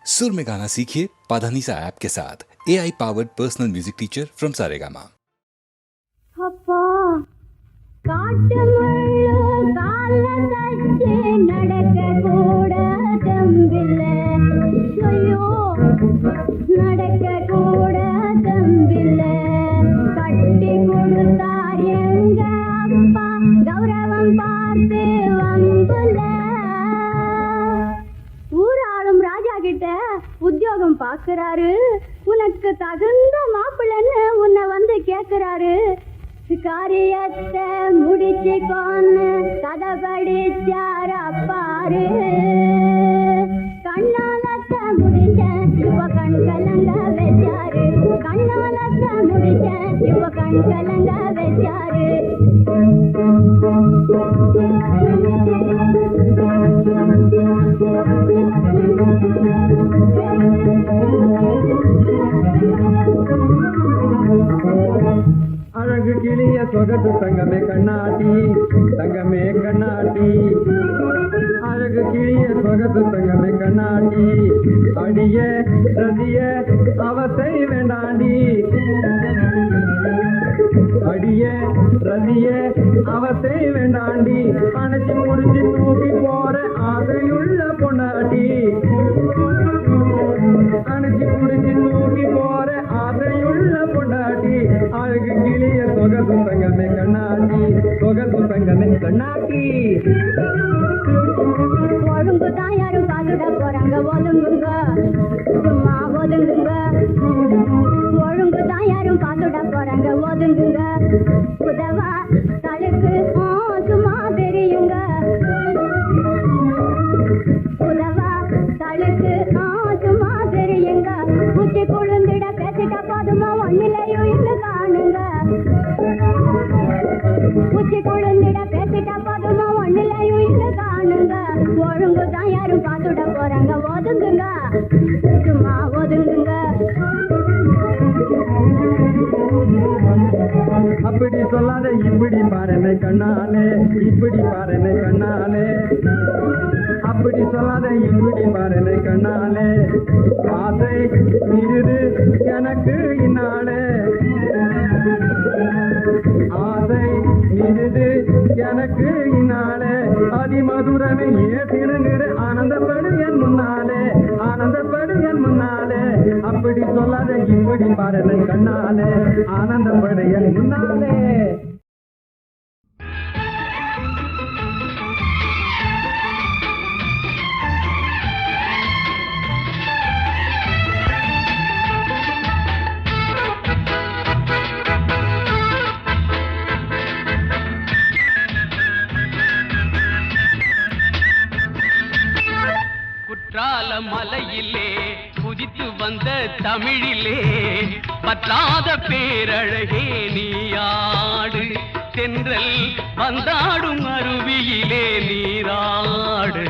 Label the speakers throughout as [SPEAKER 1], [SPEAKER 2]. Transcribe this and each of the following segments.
[SPEAKER 1] सुर में गाना सीखिए पाधानीसा ऐप के साथ AI powered personal music teacher from Saregama.
[SPEAKER 2] அப்பா காட்டு முள்ளு கால தச்சு நடக்க கூட தம்பில்ல ஐயோ நடக்க கூட தம்பில்ல கட்டி கொடுத்தார் எங்க அப்பா கௌரவம் பார்த்து வம்புல ஊராளும் ராஜா கிட்ட உத்தியோகம் பாக்குறாரு உனக்கு தகுந்த மாப்பிள்ளன்னு உன்னை வந்து கேக்குறாரு காரியத்தை முடிச்சுக்கோன்னு கதை படிச்சார பாரு கண்ணாலத்த முடிச்ச இவ கண் கலங்க வச்சாரு கண்ணாலத்த முடிச்ச இவ கண் கலங்க வச்சாரு
[SPEAKER 3] அழகு கிளிய சொகத்து தங்கமே கண்ணாட்டி தங்கமே கண்ணாட்டி அழகு கிளிய சொகத்து தங்கமே கண்ணாட்டி அடிய ரதிய அவசை வேண்டாண்டி அடிய ரதிய அவசை வேண்டாண்டி அணைச்சி முடிச்சு தூக்கி போற ஆசையுள்ள பொண்டாட்டி அணைச்சி முடிச்சு தூக்கி போற ஆசையுள்ள பொண்டாட்டி அழகு கிளிய சொகத்து தங்கமே கண்ணாட்டி சொகத்து தங்கமே கண்ணாட்டி
[SPEAKER 2] ஒழுங்குதான் யாரும் பார்த்துட போறாங்க ஒதுங்குங்க சும்மா ஒதுங்குங்க ஒழுங்குதான் யாரும் பார்த்துட போறாங்க ஒதுங்குங்க உதவா தழுக்கு சும்மா தெரியுங்க உதவா தழுக்கு சும்மா தெரியுங்க உச்சி குழுந்திட பேசிட்ட போதுமா ஒன்னிலையும் இன்னு காணுங்க உச்சி குழுந்திட பேசிட்ட போதுமா ஒன்னிலையும் இன்னு காணுங்க ஒழுங்குதான் யாரும் பார்த்துட போறாங்க ஒதுங்குங்க சும்மா ஒதுங்குங்க
[SPEAKER 3] அப்படி சொல்லாத இப்படி பாருனை கண்ணாலே இப்படி பாருனை கண்ணாலே அப்படி சொல்லாத இப்படி பாருனை கண்ணாலே ஆசை இருது எனக்கு இன்னாலே ஆசை இருது எனக்கு இன்னாலே அதிமதுரமே ஏசினுங்கிற ஆனந்தப்படு என் முன்னாலே ஆனந்தப்படு என் முன்னாலே அப்படி சொல்லாத இப்படி பாருனை கண்ணாலே ஆனந்தப்படு என் முன்னாலே
[SPEAKER 4] குற்றால மலையிலே குதித்து வந்த தமிழிலே பற்றாத பேரழகே நீயாடு தென்றல் வந்தாடும் அருவியிலே நீராடு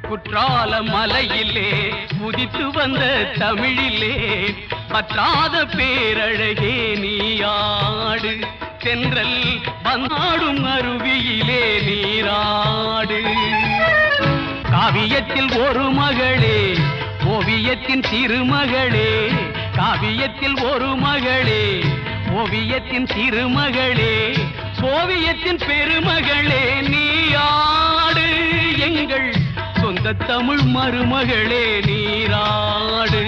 [SPEAKER 4] குற்றால மலையிலே குதித்து வந்த தமிழிலே பற்றாத பேரழகே நீயாடு தென்றல் வந்தாடும் அருவியிலே நீராடு காவியத்தில் ஒரு மகளே ஓவியத்தின் திருமகளே காவியத்தில் ஒரு மகளே ஓவியத்தின் திருமகளே ஓவியத்தின் பெருமகளே நீயாடு எங்கள் சொந்த தமிழ் மருமகளே நீராடு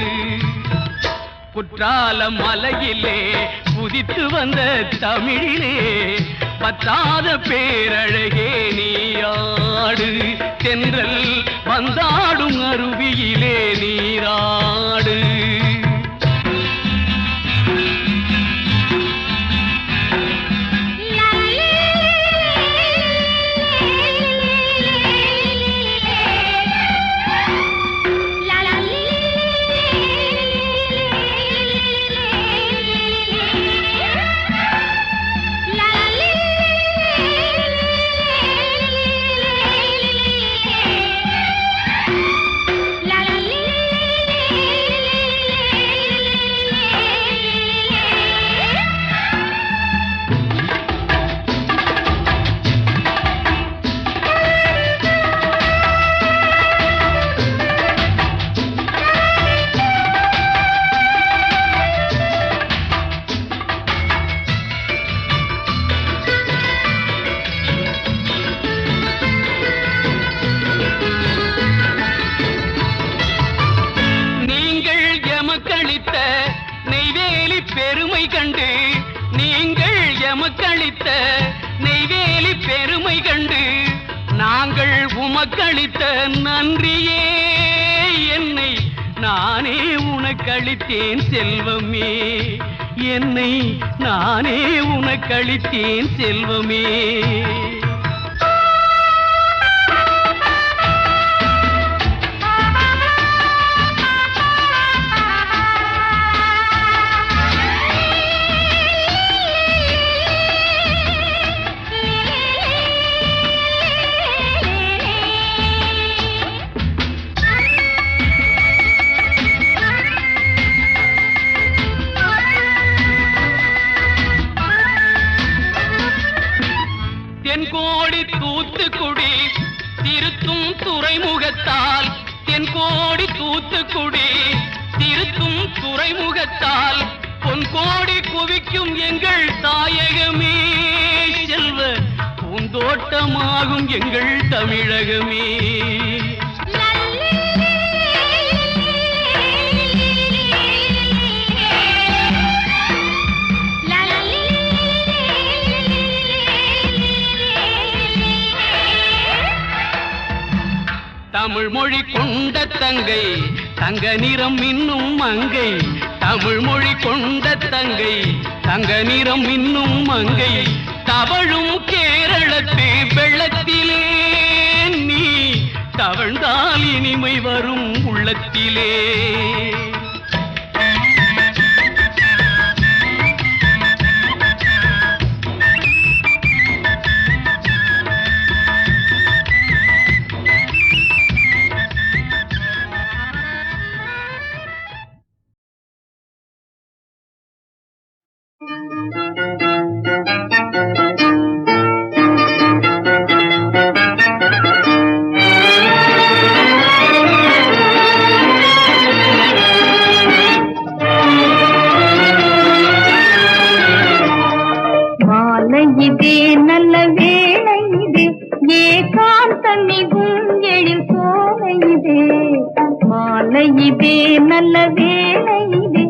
[SPEAKER 4] குற்றால மலையிலே குதித்து வந்த தமிழிலே பற்றாத பேரழகே நீயாடு தென்றல் வந்தாடும் அருவியிலே நீராடு கருமை கண்டு நீங்கள் எமக்களித்த நெய்வேலி பெருமை கண்டு நாங்கள் உமக்களித்த நன்றியே என்னை நானே உனக்களித்தேன் செல்வமே, என்னை நானே உனக்களித்தேன் செல்வமே. தென்கோடி தூத்துக்குடி திருத்தும் துறைமுகத்தால், தென்கோடி தூத்துக்குடி திருத்தும் துறைமுகத்தால் பொன்கோடி குவிக்கும் எங்கள் தாயகமே, செல்வ பூந்தோட்டமாகும் எங்கள் தமிழகமே. தமிழ் மொழி கொண்ட தங்கை தங்க நிறம் இன்னும் மங்கை, தமிழ் மொழி கொண்ட தங்கை தங்க நிறம் இன்னும் மங்கை, தவழும் கேரளத்து வெள்ளத்திலே நீ தவழ்ந்தால் இனிமை வரும் உள்ளத்திலே.
[SPEAKER 2] இதே நல்ல வேளை இது, ஏகாந்தம் மிகும் எழில் சோலை இது. மாலை இதே நல்ல வேளை இது,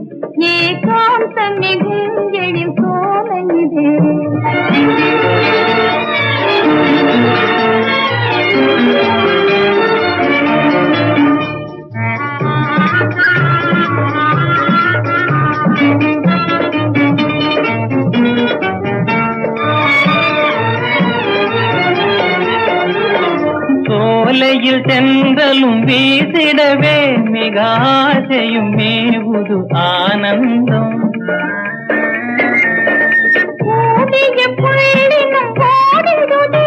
[SPEAKER 2] ஏகாந்தம் மிகும் எழில் சோலை இது.
[SPEAKER 5] சோலையில் தென்றலும் வீசிடவே மிக ஆசையும் மேவுது ஆனந்தம்.
[SPEAKER 2] கூடிய புள்ளினம் பாடுவது,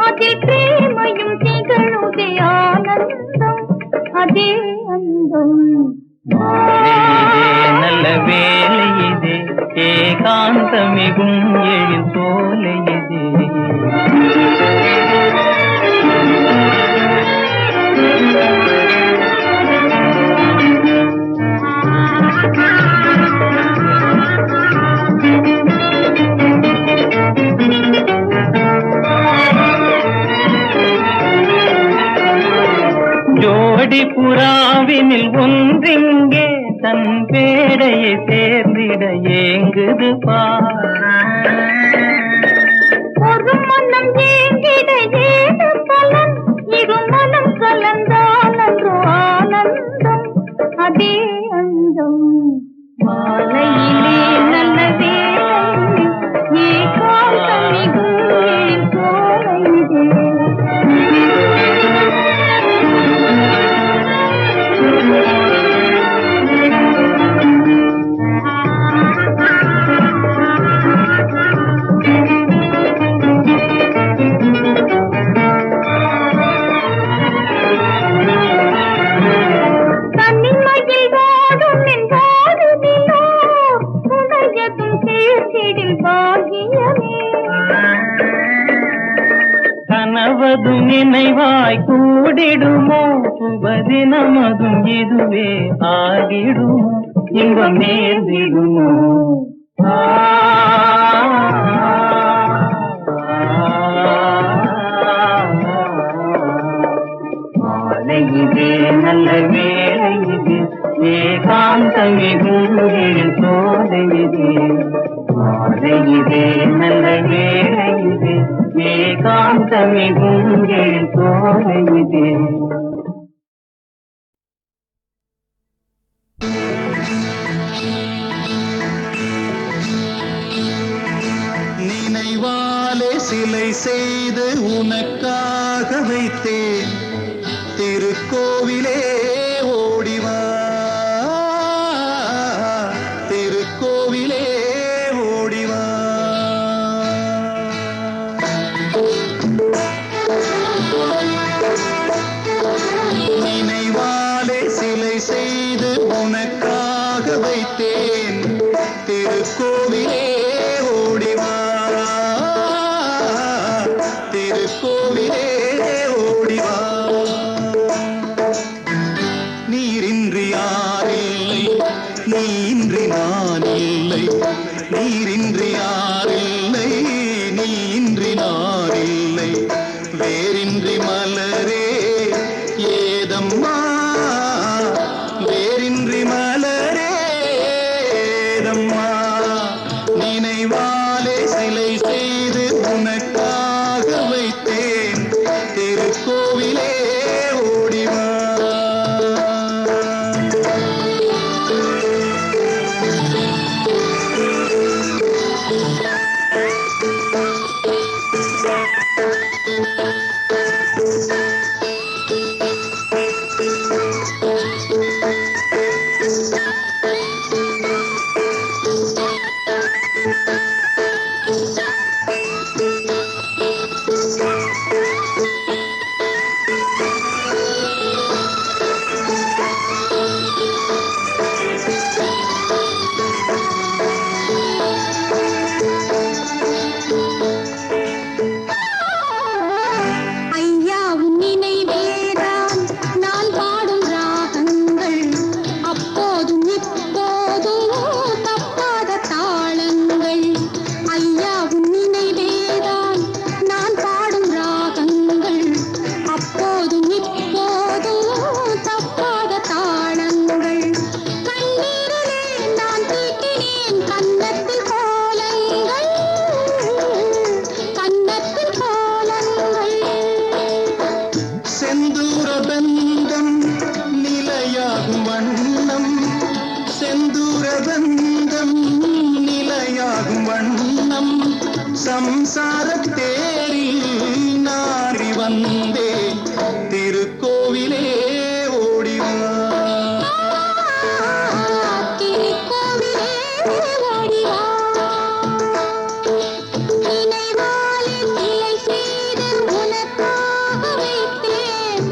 [SPEAKER 2] அதில் பிரேமையும் திகழுதே ஆனந்தம், அதே அந்தம்.
[SPEAKER 5] நல்ல வேலை இது, ஏகாந்தமிகும் எழில் சோலை இது. ஜோடி புறாவினில் ஒன்றிங்கே தன் பேடையை சேர்ந்திட ஏங்குது பார்.
[SPEAKER 2] ஒரு மனம் ஏங்கிட ஏது பலன், இரு மனம் கலந்தால் அன்றோ ஆனந்தம், அதே அந்தம். மாலையிலே நல்ல வேளை, ஏகாந்தம் மிகும் எழில் சோலை இது.
[SPEAKER 5] கனவதும் நினைவாய் கூடிடுமோ, சுபதினமதும் இதுவே ஆகிடுமோ, இன்பம் நேர்ந்திடுமோ. மாலை இதே நல்ல வேளை இது, ஏகாந்தமிகும் எழில் சோலை இது. முத்தமிகும் என் சோலை இதே.
[SPEAKER 6] நினைவாலே சிலை செய்து உனக்காக வைத்தேன் திருக்கோவிலே ஓடிவா திருக்கோவிலே ஓடிவா. நினைவாலே சிலை செய்து உனக்காக வைத்தேன் திருக்கோவிலே ஓடிவா திருக்கோவிலே ஓடிவா. நீரின்றி யாரில்லை நீன்றி நான் இல்லை நீரின்றி யாரில்லை நீன்றி நான் இல்லை வேரின்றி மலரே ஏதம்மா வேரின்றி மலரே ஏதம்மா. நினைவாலே சிலை செய்து உனக்காக வைத்தேன் திருக்கோவிலே ஓடிவா.
[SPEAKER 2] ஐயா உன் நினைவேதான் நான் பாடும் ராகங்கள் அப்போதும் இப்போதும் தப்பாத தாளங்கள். ஐயா உன் நினைவேதான் நான் பாடும் ராகங்கள் அப்போதும் இப்போதும் தப்பாத தாளங்கள். கண்ணீரிலே நான் தீட்டினேன் கன்னத்தில் கோலங்கள் கன்னத்தில் கோலங்கள்.
[SPEAKER 6] செந்தூர பந்தம் நிலையாகும் வண்ணம் செந்தூர பந்தம் நிலையாகும் வண்ணம் சம்சாரத் தேரில் நாரி வந்தே திருக்கோவிலே ஓடிவா
[SPEAKER 2] திருக்கோவிலே ஓடிவா. நினைவாலே சிலை செய்து உனக்காக வைத்தேன்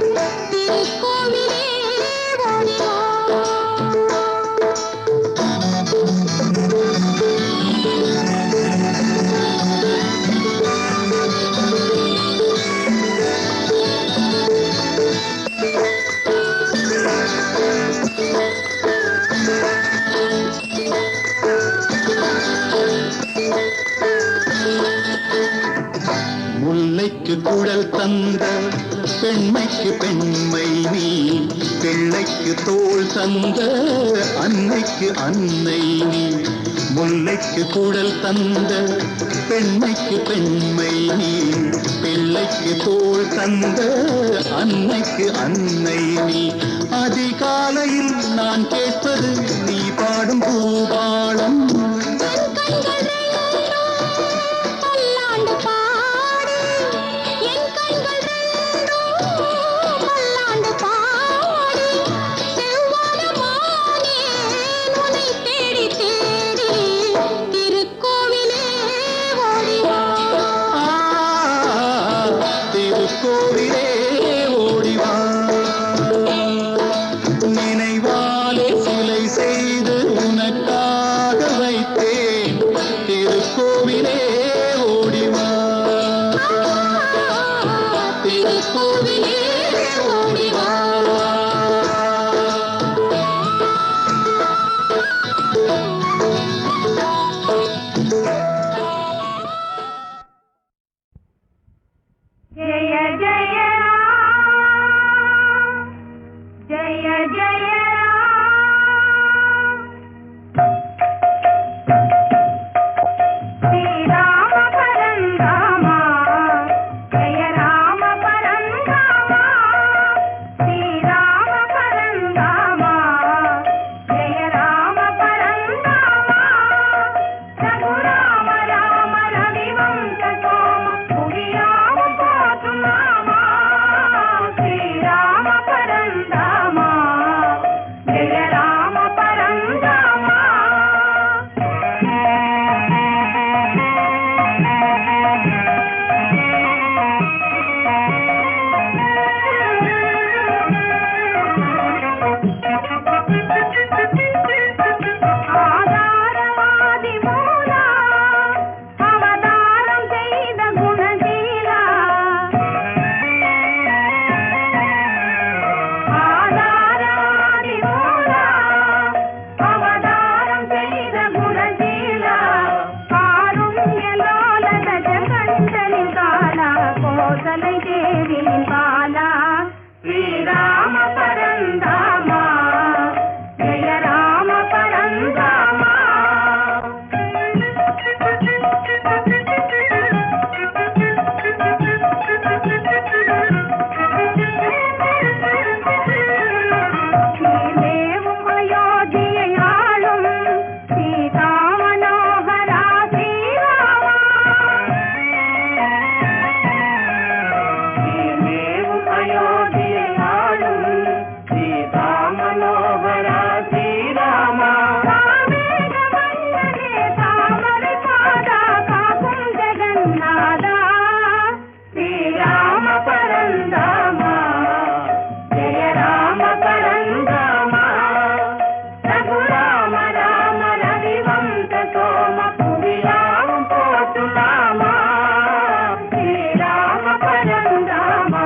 [SPEAKER 2] திருக்கோவிலே ஓடிவா.
[SPEAKER 6] முல்லைக்கு குழல் தந்த பெண்மைக்கு பெண்மை நீ பிள்ளைக்கு தோள் தந்த அன்னைக்கு அன்னை நீ. முல்லைக்கு குழல் தந்த பெண்மைக்கு பெண்மை நீ பிள்ளைக்கு தோள் தந்த அன்னைக்கு அன்னை நீ. அதிகாலையில் நான் கேட்பது நீ பாடும் பூபாளம்
[SPEAKER 2] என் கண்கள் ரெண்டும் பல்லாண்டு பாடி என் கண்கள் ரெண்டும் பல்லாண்டு பாடி செவ்வானமானே உன்னை தேடி தேடி திருக்கோவிலே ஓடிவா.
[SPEAKER 6] திருக்கோவிலே ஓடிவா. நினைவாலே சிலை செய்து உனக்காக வைத்தேன் திருக்கோவிலே ஓடிவா
[SPEAKER 2] திருக்கோவிலே ஓடிவா.
[SPEAKER 7] जय जय राम जय जय राम श्री राम परम रामा जय கோசலை தேவியின் பாலா ஸ்ரீராம பரந்தாமா ஜெய ராம பரந்தாமா. ஸ்ரீதேவும் அயோத்தியை ஆளும் சீதா மனோகரா ஸ்ரீராமா. ஸ்ரீதேவும் அயோத்தியை ஆளும் சீதா மனோகரா ஸ்ரீராமா. தாமேக மன்னனே தாமரை பாதா காக்கும் ஜெகநாதா ஸ்ரீராம பரந்தாமா ஜெய ராம பரந்தாமா. ரகுராம ராம ரவிவம்ச சோம புவியாவும் போற்றுநாமா ஸ்ரீராம பரந்தாமா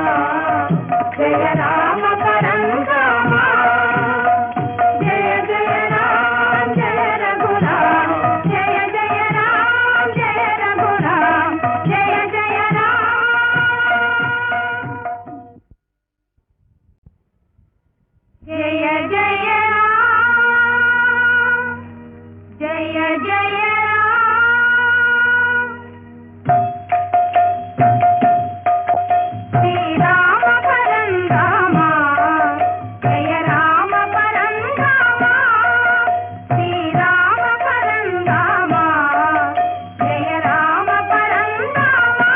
[SPEAKER 7] ஜெய ராம பரந்தாமா. ஜெய ஜெய ராம் ஜெய ரகுராம் ஜெய ஜெய ராம் ஜெய ரகுராம் ஜெய ஜெய ஜெய ஜெய ராம் ஜெய ஜெய ராம். ஸ்ரீராம பரந்தாமா ஜெய ராம பரந்தாமா. ஸ்ரீராம பரந்தாமா ஜெய ராம பரந்தாமா.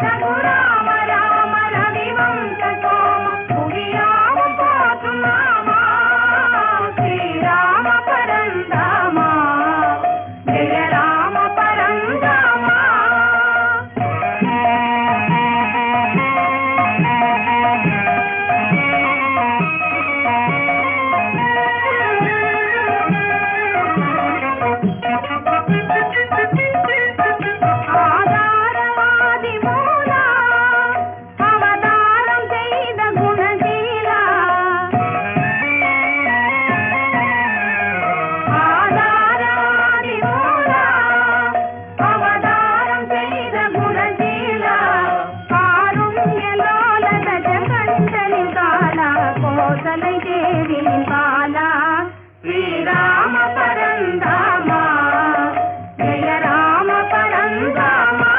[SPEAKER 7] ரகுராம ராம ரவிவம்ச சோம புவியாவும் போற்றுநாமா ஸ்ரீராம பரந்தாமா ஜெய ராம பரந்தாமா. ஆதாரவாதி மூலா அவதாரம் செய்த குணசீலா. ஆதாரவாதி மூலா அவதாரம் செய்த குணசீலா. காருண்யலோல கஜகண்டனின் காலா கோசலை தேவியின் பாலா ஸ்ரீராம பரந்தாமா ஜெய ராம பரந்தாமா.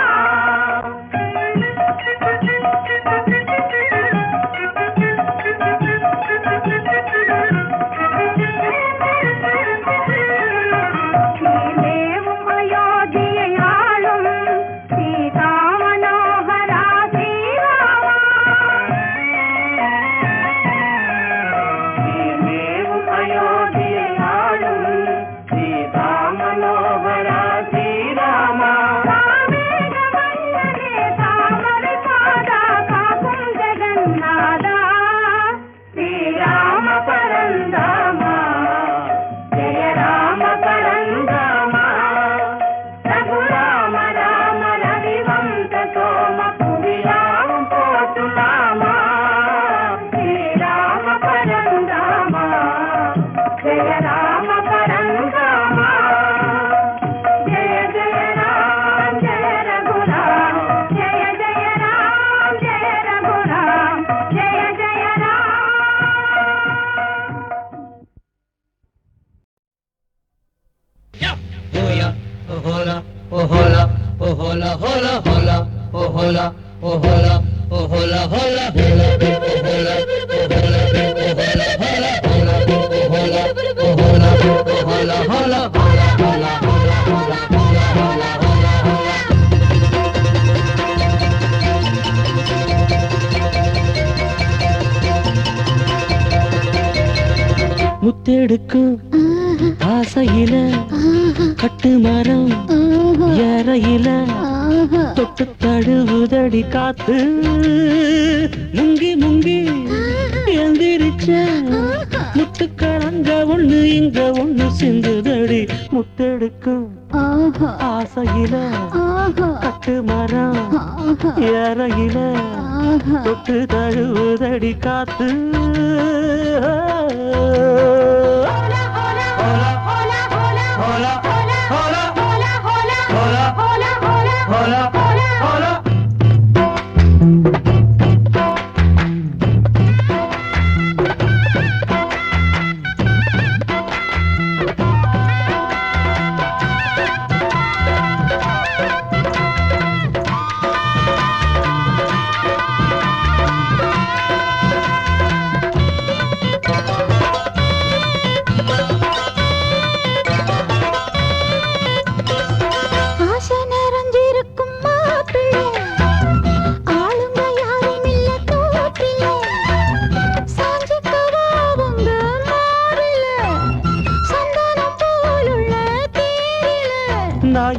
[SPEAKER 7] ஸ்ரீதேவும் அயோத்தியை ஆளும் சீதா மனோகரா ஸ்ரீராமா. ஸ்ரீதேவும் அயோத்தியை ஆளும் சீதா மனோகரா ஸ்ரீராமா. தாமேக மன்னனே தாமரை பாதா காக்கும் ஜெகநாதா ஸ்ரீராம பரந்தாமா ஜெய ராம பரந்தாமா. ரகுராம ராம ரவிவம்ச சோம புவியாவும் போற்றுநாமா ஸ்ரீராம பரந்தாமா ஜெய ராம பரந்தாமா. ஜெய ஜெய ராம் ஜெய ரகுராம் ஜெய ஜெய ராம் ஜெய ரகுராம் ஜெய ஜெய
[SPEAKER 8] முத்தெடுக்கும் ஆசையில கட்டு மரம் ஏறையில தொட்டு தழுவுதடி காத்து முங்கி முங்கி எந்திரிச்ச முத்துக்களங்க ஒண்ணு இங்க ஒண்ணு சிந்துதடி முத்தெடுக்கும் ஆசையில கட்டு மரம் ஏறையில தொட்டு தழுவுதடி காத்து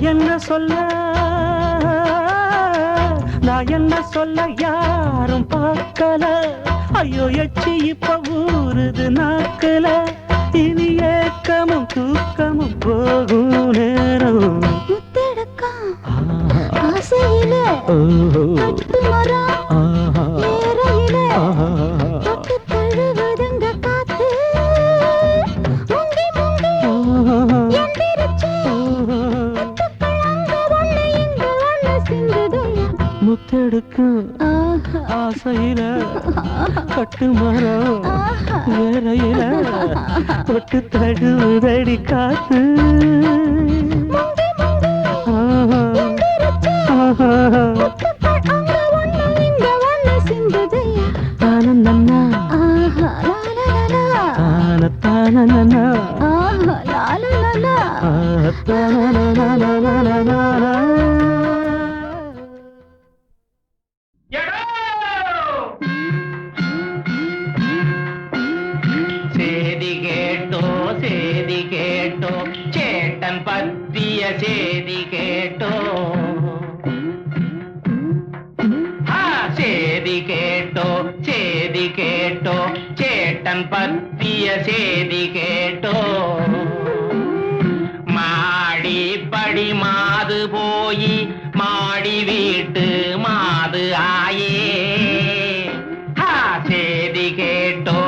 [SPEAKER 8] என்ன சொல்ல யாரும் பார்க்கல ஐயோ எச்சி இப்ப ஊறுது நாக்கல இனி ஏக்கமும் தூக்கமும் போகும் நேரம்
[SPEAKER 2] முத்தெடுக்கா ஆசையில கட்டு மரம் ஏறையில தொட்டு தழுவுதுங்க காத்து முங்கி முங்கி எந்திரிச்சு முத்துக்கள் அங்க ஒண்ணு இங்க ஒண்ணு சிந்துதையா
[SPEAKER 8] முத்தெடுக்கும் ஆசையில கட்டு மரம் வேறையில தொட்டு தழுவுதடி காத்து தானன்னா தானன்னா
[SPEAKER 4] சேதி கேட்டோ சேட்டன் பத்திய சேதி கேட்டோ சேதி கேட்டோ சேட்டன் பத்திய சேதி கேட்டோ மாடி படி மாது போய் மாடி வீட்டு மாது ஆயே சேதி கேட்டோ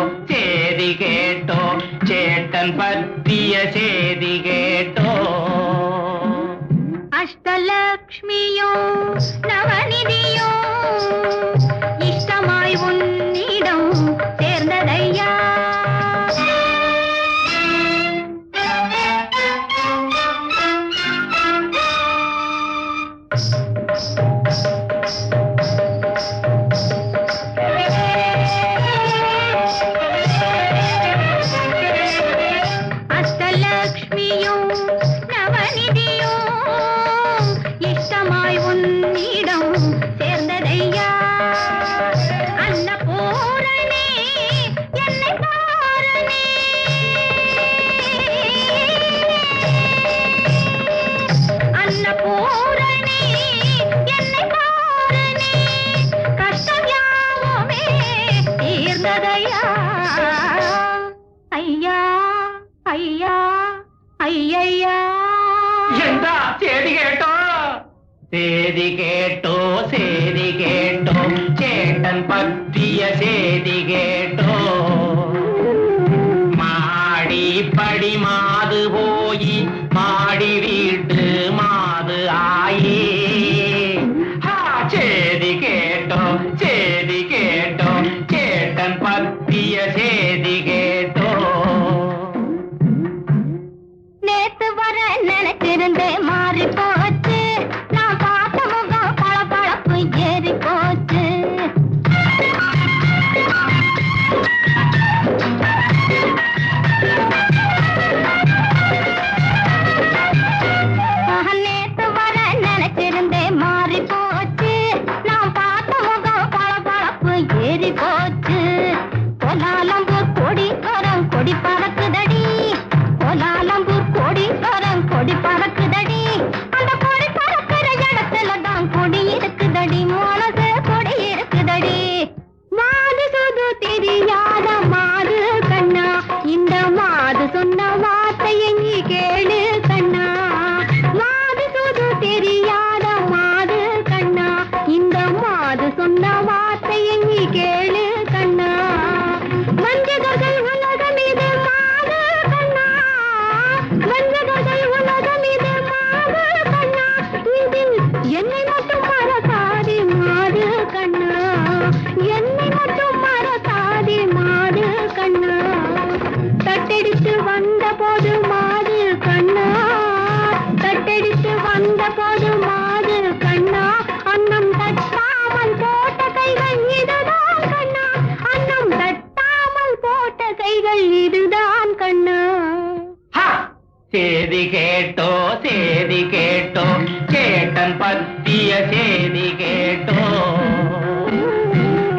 [SPEAKER 4] சேட்டன் பத்திய சேதி கேட்டோ
[SPEAKER 2] அஷ்டலக்ஷ்மியோ நவநிதியோ இஷ்டமாய் உன்னிடம் சேர்ந்ததையா அஷ்டலக்ஷ்மியோ நவநிதியோ இஷ்டமாய் உன்னிடம் சேர்ந்ததையா அன்னபூரணி என்னை பாரணி அன்னபூரணி என்னை பாரணி கஷ்டம் யாவுமே தீர்ந்ததையா ஐயா ஐயா ஐயா
[SPEAKER 4] എന്താ ചേതി കേട്ടോ ചേട്ടൻ പറ്റിയ ചേതി കേട്ടോ മാടി പടി മാത് പോയി മാടി വീട്ട് മാത് ആയി ചേതി കേട്ടോ ചേട്ടൻ പറ്റിയ ചേതി കേട്ടോ
[SPEAKER 2] நேத்து வர நினைச்சிருந்தே மாறி போச்சு நான் பார்த்த முகம் பளபளப்பு ஏறி போச்சு நேத்து வர நினைச்சிருந்தே மாறி போச்சு நான் பார்த்த முகம் பளபளப்பு ஏறி போச்சு கோலாலம்பூர் கோடீஸ்வரம் கொடி பறக்குதடி கோலாலம்பூர் கோடீஸ்வரம் கொடி பறக்குதடி அந்த கொடி பறக்கிற இடத்துல தான் கொடி இருக்குதடி மனசு கொடி இருக்குதடி மாது சுது தெரியாத மாது கண்ணா இந்த மாது சொன்ன வார்த்தையை நீ கேளு கண்ணா மாது சுது தெரியாத மாது கண்ணா இந்த மாது சொன்ன வார்த்தையை நீ கேளு கண்ணா வஞ்சகர்கள் உலகம் இது மாது கண்ணா வஞ்சகர்கள் உலகம் இது மாது கண்ணா இதில் என்னை மட்டும் மறக்காதே மாது கண்ணா என்னை மட்டும் மறக்காதே மாது கண்ணா தட்டெடுத்து வந்த போது மாது கண்ணா தட்டெடுத்து வந்த போது மாது கண்ணா அன்னம் தட்டாமல் போட்ட கைகள் இதுதான் கண்ணா அன்னம் தட்டாமல் போட்ட கைகள் இதுதான் கண்ணா
[SPEAKER 4] சேதி கேட்டோ சேட்டன் பத்திய சேதி கேட்டோ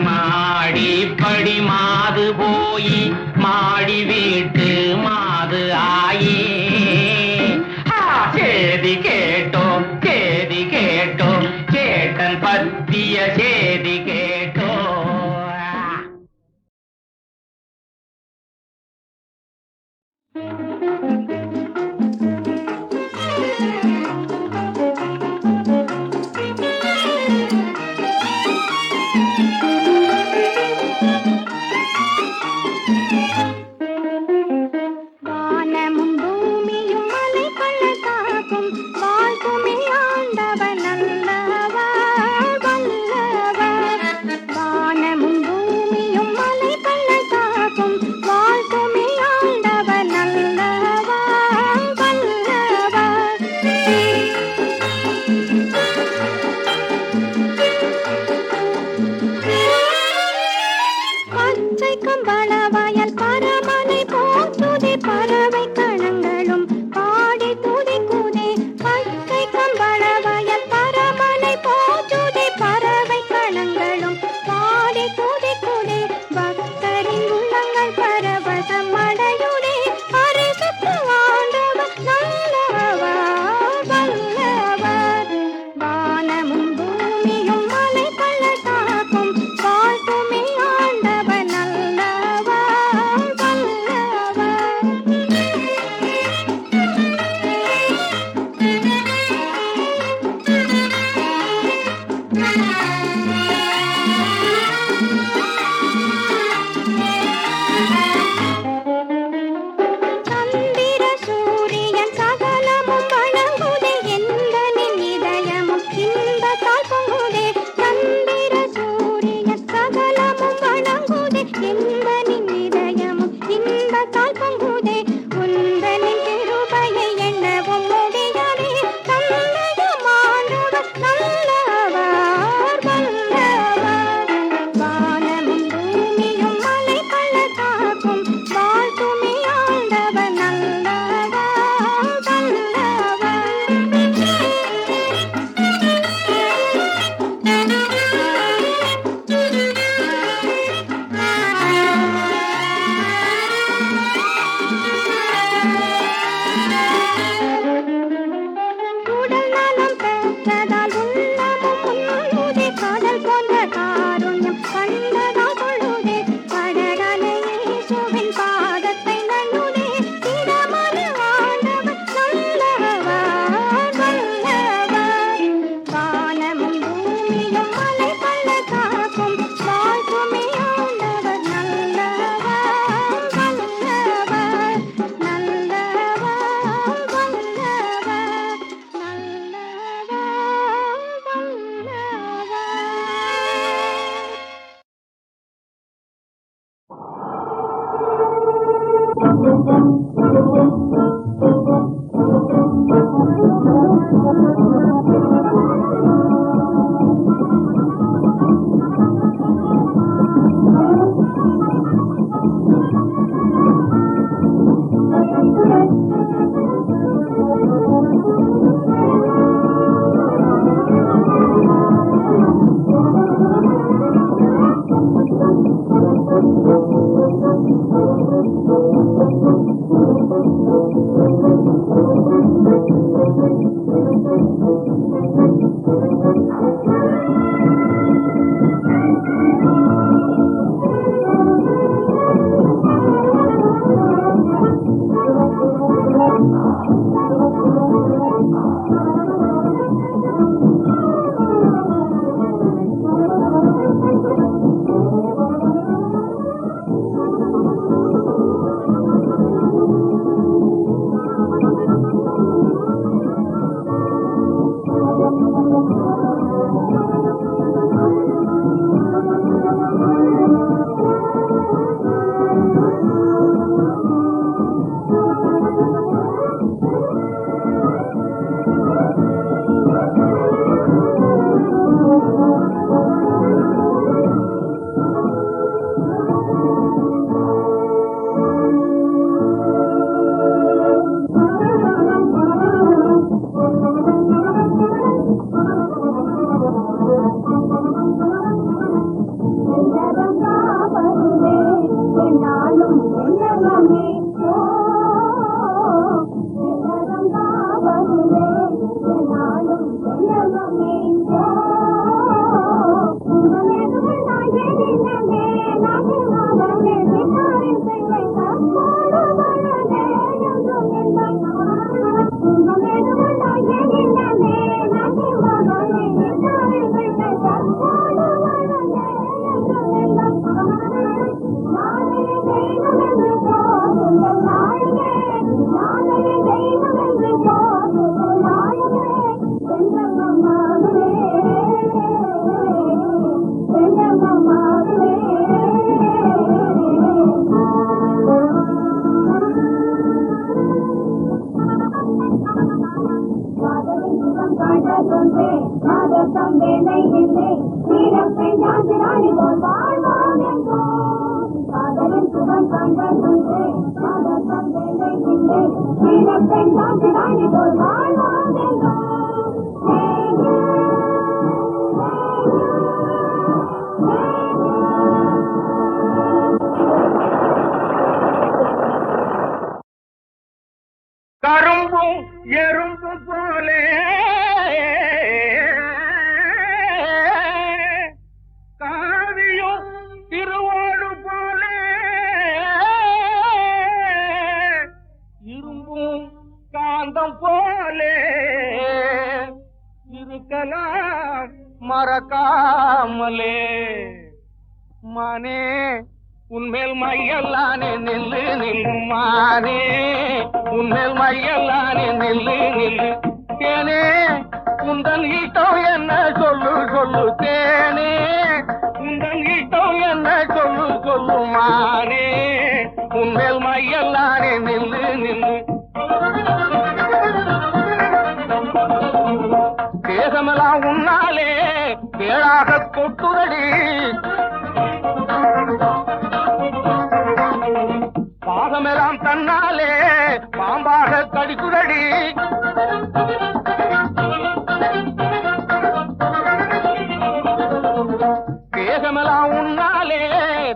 [SPEAKER 4] மாடி படி மாது போய் மாடி வீட்டு மாது ஆயே சேதி கேட்டோ
[SPEAKER 2] வானமும் பூமியும் மலை பள்ளத்தாக்கும் வாழ்வுமே ஆண்டவன் அல்லவர் வல்லவர். வானமும் பூமியும் மலை பள்ளத்தாக்கும் வாழ்வுமே ஆண்டவன் அல்லவர் வல்லவர். பச்சை கம்பள வயல் பரமனை போற்றுதே பறவை கணங்களும் பாடி துதிக்குதே. பச்சை கம்பள வயல் பரமனை போற்றுதே பறவை கணங்களும் பாடி துதிக்குதே. பக்தரின் உள்ளங்கள் பரவசம் அடையுதே. பரிசுத்த ஆண்டவர் நல்லவர் வல்லவர். வானமும் பூமியும் மலை பள்ளத்தாக்கும் வாழ்த்துமே ஆண்டவன் நல்லவர் வல்லவர். சந்திர சூரியன் சகலமும் வணங்குதே. எந்தனின் இதயமும் இன்பத்தால் பொங்குதே. சந்திர சூரியன் சகலமும் வணங்குதே. எந்தனின் இதயமும் இன்பத்தால் பொங்குதே. உந்தனின் கிருபையை எண்ணவும் முடியாதே. தந்தையும் ஆண்டவர் நல்லவர் வல்லவர். வானமும் பூமியும் மலை பள்ளத்தாக்கும் வாழ்த்துமே ஆண்டவர் நல்லவர் உடல் நலம் பெற்றதால் உள்ளமும் முன்னுதே. கடல் போன்ற காருண்யம் கண்டதால் கொள்ளுதே. கடகனை இயேசுவின் பாதத்தை நண்ணுதே. திடமான ஆண்டவர் நல்லவர் வல்லவர். வானமும் பூமியும் மலை பள்ளத்தாக்கும் வாழ்த்துமே ஆண்டவர் நல்லவர் வல்லவர். நல்லவர் வல்லவர். நல்லவர் வல்லவர். பாதகம் வேலை இல்லை வீரப்பெண் ஜாதிராணி போல் வாழ்வோம் என்றோ காதலின் சுகம் கண்டதுண்டே பாதகம் வேலை இல்லை வீரப்பெண் ஜாதிராணி போல் வாழ்வோம் என்றோ
[SPEAKER 3] கரும்பும் எறும்பும் போலே காவியும் திருவோடு போலே இரும்பும் காந்தம் போலே இருக்கலாம் மறக்காமலே மானே உன்மேல் மையல்லானே நில்லு நில்லு மானே உன்மேல் மையல்லானே நில்லு நில்லு தேனே உந்தன் ஈட்டம் என்ன சொல்லு சொல்லு தேனே உந்தன் ஈட்டம் என்ன சொல்லு சொல்லு மானே உன்மேல் மையல்லானே நில்லு நில்லு தேகமெல்லாம் உன்னாலே பேழாக கொட்டுதடி பாகமெல்லாம் தன்னாலே பாம்பாக கடிக்குதடி தேகமெல்லாம் உன்னாலே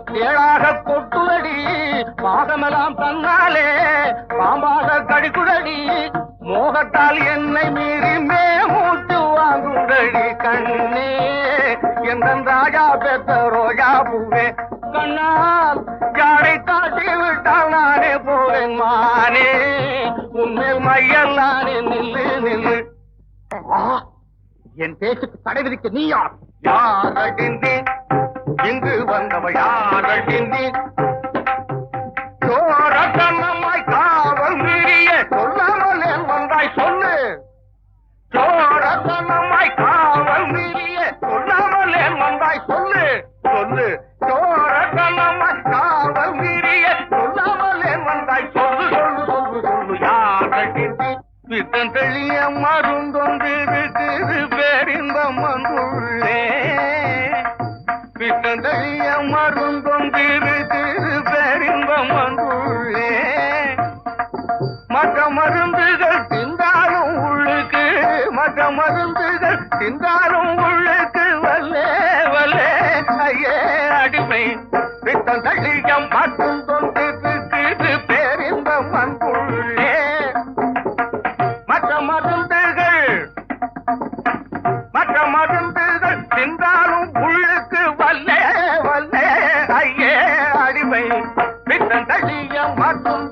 [SPEAKER 3] தேழாக கொட்டுதடி பாகமெல்லாம் தன்னாலே பாம்பாக கடிக்குதடி மோகத்தால் என்னை மீறி மூச்சு வாங்குதடி கண்ணே எந்தன் ராஜா பெற்ற ரோஜா பூவே கண்ணால் யாரை காட்டி விட்டால் நானே போவேன் மானே உன்மேல் மையல் நானே நில்லு நில்லு என் பேச்சுக்கு தடை விதிக்க நீ யார் யாரடிந்தி இங்கு வந்தவ யாரடிந்தி சோர கண்ணம்மாய் காவல் மீறிய சொல்லாமல் என் வந்தாய் சொல்லு சோர கண்ணம்மாய் காவல் மீறிய சொல்லாமல் என் வந்தாய் சொல்லு சொல்லு சோர கண்ணம்மாய் காவல் மீறிய சொல்லாமல் என் வந்தாய் சொல்லு சொல்லு சொல்லு சொல்லு யாரடிந்தி பித்தன் தெளிய மருந்தொன்று இருக்குது பேரின்பம் வந்துள்ளே பித்தன் தெளிய மருந்தொன்று இருக்குது பேரின்பம் வந்துள்ளே மற்ற மருந்துகள் தின்றாலும் உள்ளுக்கு மற்ற மருந்துகள் தின்றாலும் உள்ளுக்கு வல்லே வல்லே ஐயே அடிமை பித்தன் தெளியம் மட்டும் தொன்று இருக்குது பேரின்பம் வந்துள்ளே மற்ற மருந்துகள் தின்றாலும் உள்ளுக்கு வல்லே வல்லே ஐயே அடிமை பித்தன் தழிய மட்டும்